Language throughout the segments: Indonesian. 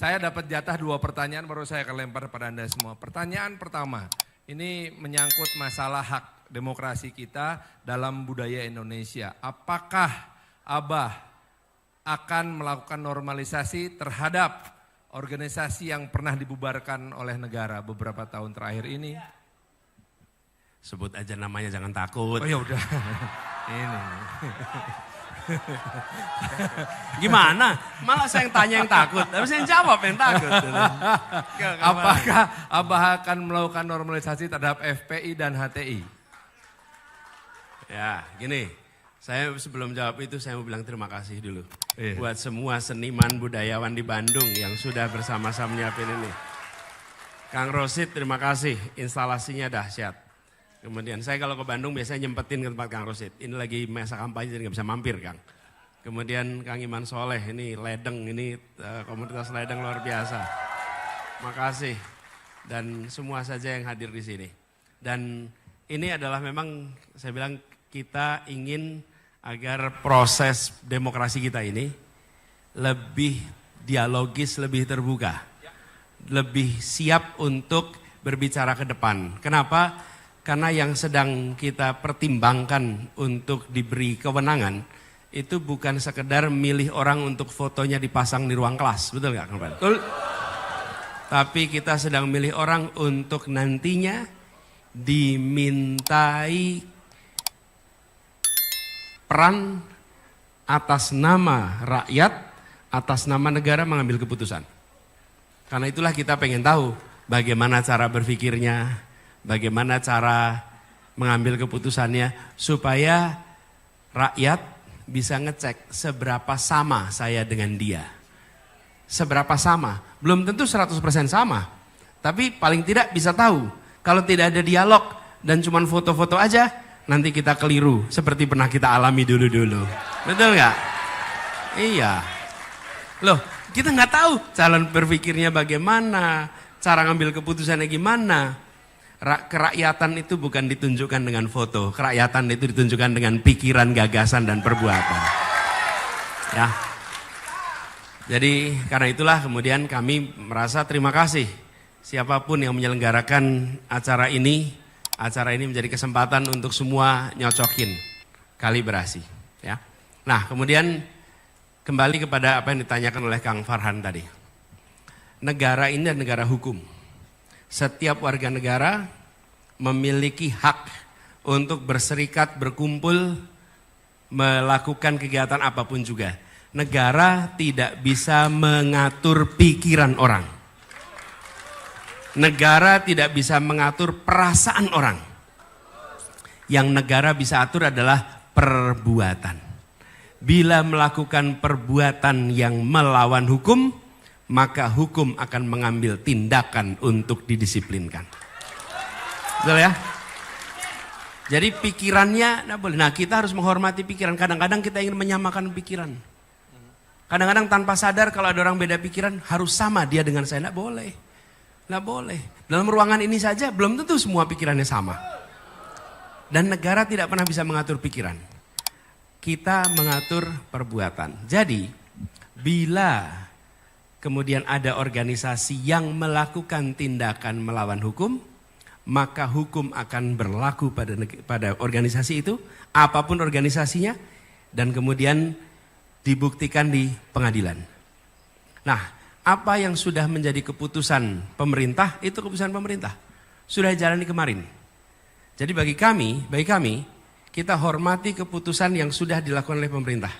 Saya dapat jatah 2 pertanyaan, baru saya akan lempar pada Anda semua. Pertanyaan pertama, ini menyangkut masalah hak demokrasi kita dalam budaya Indonesia. Apakah Abah akan melakukan normalisasi terhadap organisasi yang pernah dibubarkan oleh negara beberapa tahun terakhir ini? Sebut aja namanya, jangan takut. Oh ya udah. Ini. Gimana? Malah saya yang tanya yang takut, tapi saya yang jawab yang takut. Apakah Abah akan melakukan normalisasi terhadap FPI dan HTI? Ya, gini. Saya sebelum jawab itu saya mau bilang terima kasih dulu. Iya. Buat semua seniman budayawan di Bandung yang sudah bersama-sama menyiapin ini. Kang Rosid terima kasih, instalasinya dahsyat. Kemudian saya kalau ke Bandung biasanya nyempetin ke tempat Kang Rosid. Ini lagi masa kampanye jadi gak bisa mampir Kang. Kemudian Kang Iman Soleh, ini Ledeng, ini komunitas Ledeng luar biasa. Makasih. Dan semua saja yang hadir di sini. Dan ini adalah memang saya bilang kita ingin agar proses demokrasi kita ini lebih dialogis, lebih terbuka. Lebih siap untuk berbicara ke depan. Kenapa? Karena yang sedang kita pertimbangkan untuk diberi kewenangan itu bukan sekedar milih orang untuk fotonya dipasang di ruang kelas, betul nggak Kang Pan? Betul. Tapi kita sedang milih orang untuk nantinya dimintai peran atas nama rakyat, atas nama negara mengambil keputusan. Karena itulah kita pengen tahu bagaimana cara berpikirnya, bagaimana cara mengambil keputusannya supaya rakyat bisa ngecek seberapa sama saya dengan dia. Seberapa sama, belum tentu 100% sama. Tapi paling tidak bisa tahu. Kalau tidak ada dialog dan cuma foto-foto aja, nanti kita keliru seperti pernah kita alami dulu-dulu. Betul nggak? Iya. Loh, kita nggak tahu calon berpikirnya bagaimana, cara ngambil keputusannya gimana. Kerakyatan itu bukan ditunjukkan dengan foto, kerakyatan itu ditunjukkan dengan pikiran, gagasan, dan perbuatan. Ya. Jadi karena itulah kemudian kami merasa terima kasih siapapun yang menyelenggarakan acara ini menjadi kesempatan untuk semua nyocokin kalibrasi. Ya. Nah kemudian kembali kepada apa yang ditanyakan oleh Kang Farhan tadi. Negara ini adalah negara hukum. Setiap warga negara memiliki hak untuk berserikat, berkumpul, melakukan kegiatan apapun juga. Negara tidak bisa mengatur pikiran orang. Negara tidak bisa mengatur perasaan orang. Yang negara bisa atur adalah perbuatan. Bila melakukan perbuatan yang melawan hukum, maka hukum akan mengambil tindakan untuk didisiplinkan. Betul ya? Jadi pikirannya, nah kita harus menghormati pikiran. Kadang-kadang kita ingin menyamakan pikiran. Kadang-kadang tanpa sadar kalau ada orang beda pikiran harus sama dia dengan saya. Nggak boleh. Nggak boleh. Dalam ruangan ini saja belum tentu semua pikirannya sama. Dan negara tidak pernah bisa mengatur pikiran. Kita mengatur perbuatan. Jadi bila kemudian ada organisasi yang melakukan tindakan melawan hukum, maka hukum akan berlaku pada organisasi itu, apapun organisasinya, dan kemudian dibuktikan di pengadilan. Nah, apa yang sudah menjadi keputusan pemerintah, itu keputusan pemerintah. Sudah jalani kemarin. Jadi bagi kami, kita hormati keputusan yang sudah dilakukan oleh pemerintah.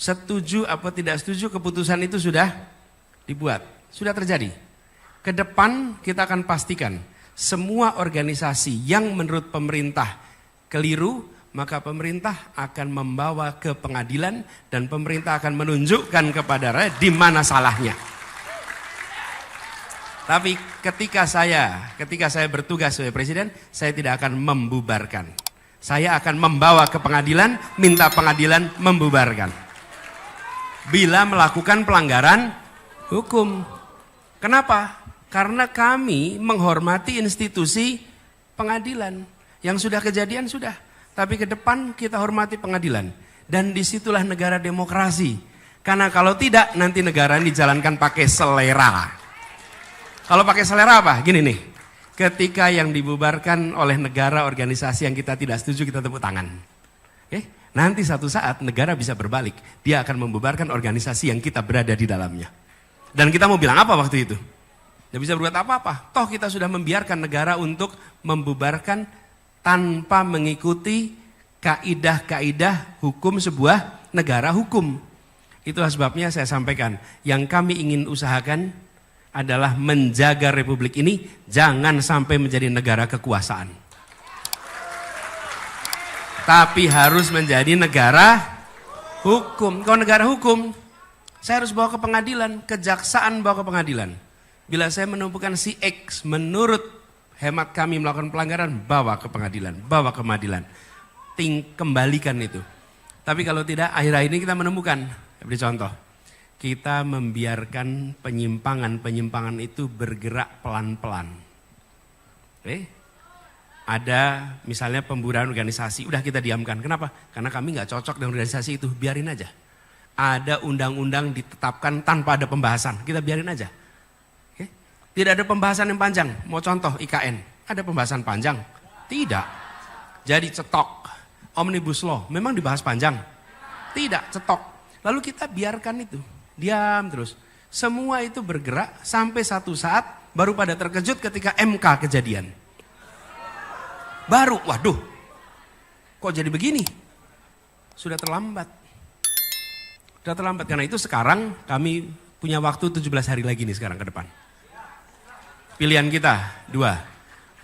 Setuju apa tidak setuju, keputusan itu sudah dibuat, sudah terjadi. Ke depan kita akan pastikan semua organisasi yang menurut pemerintah keliru, maka pemerintah akan membawa ke pengadilan dan pemerintah akan menunjukkan kepada rakyat di mana salahnya. Tapi ketika saya bertugas sebagai presiden, saya tidak akan membubarkan. Saya akan membawa ke pengadilan, minta pengadilan membubarkan. Bila melakukan pelanggaran hukum. Kenapa? Karena kami menghormati institusi pengadilan. Yang sudah kejadian sudah. Tapi ke depan kita hormati pengadilan. Dan disitulah negara demokrasi. Karena kalau tidak, nanti negara ini dijalankan pakai selera. Kalau pakai selera apa? Gini nih, ketika yang dibubarkan oleh negara, organisasi yang kita tidak setuju, kita tepuk tangan. Nanti satu saat negara bisa berbalik. Dia akan membubarkan organisasi yang kita berada di dalamnya. Dan kita mau bilang apa waktu itu? Tidak bisa berbuat apa-apa. Toh kita sudah membiarkan negara untuk membubarkan tanpa mengikuti kaidah-kaidah hukum sebuah negara hukum. Itulah sebabnya saya sampaikan, yang kami ingin usahakan adalah menjaga republik ini jangan sampai menjadi negara kekuasaan. Tapi harus menjadi negara hukum. Kalau negara hukum, saya harus bawa ke pengadilan, kejaksaan bawa ke pengadilan. Bila saya menemukan si X menurut hemat kami melakukan pelanggaran, bawa ke pengadilan, bawa ke pengadilan. Kembalikan itu. Tapi kalau tidak, akhir-akhir ini kita menemukan, beri contoh, kita membiarkan penyimpangan-penyimpangan itu bergerak pelan-pelan. Ada misalnya pembubaran organisasi, udah kita diamkan. Kenapa? Karena kami nggak cocok dengan organisasi itu, biarin aja. Ada undang-undang ditetapkan tanpa ada pembahasan, kita biarin aja. Tidak ada pembahasan yang panjang. Mau contoh IKN, ada pembahasan panjang? Tidak. Jadi cetok. Omnibus Law, memang dibahas panjang? Tidak, cetok. Lalu kita biarkan itu, diam terus. Semua itu bergerak sampai satu saat baru pada terkejut ketika MK kejadian. Baru, waduh, kok jadi begini? Sudah terlambat. Sudah terlambat, karena itu sekarang kami punya waktu 17 hari lagi nih sekarang ke depan. Pilihan kita dua,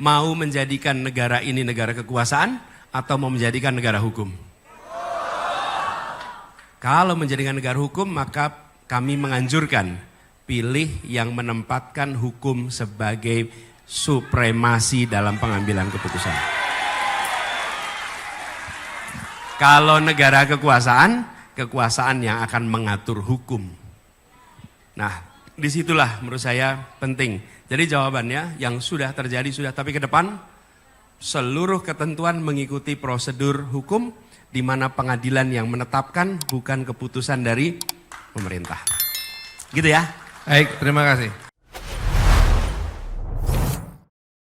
mau menjadikan negara ini negara kekuasaan atau mau menjadikan negara hukum. Kalau menjadikan negara hukum, maka kami menganjurkan pilih yang menempatkan hukum sebagai supremasi dalam pengambilan keputusan. Kalau negara kekuasaan, kekuasaan yang akan mengatur hukum. Nah, disitulah menurut saya penting. Jadi jawabannya yang sudah terjadi sudah, tapi ke depan seluruh ketentuan mengikuti prosedur hukum di mana pengadilan yang menetapkan, bukan keputusan dari pemerintah. Gitu ya. Baik, terima kasih.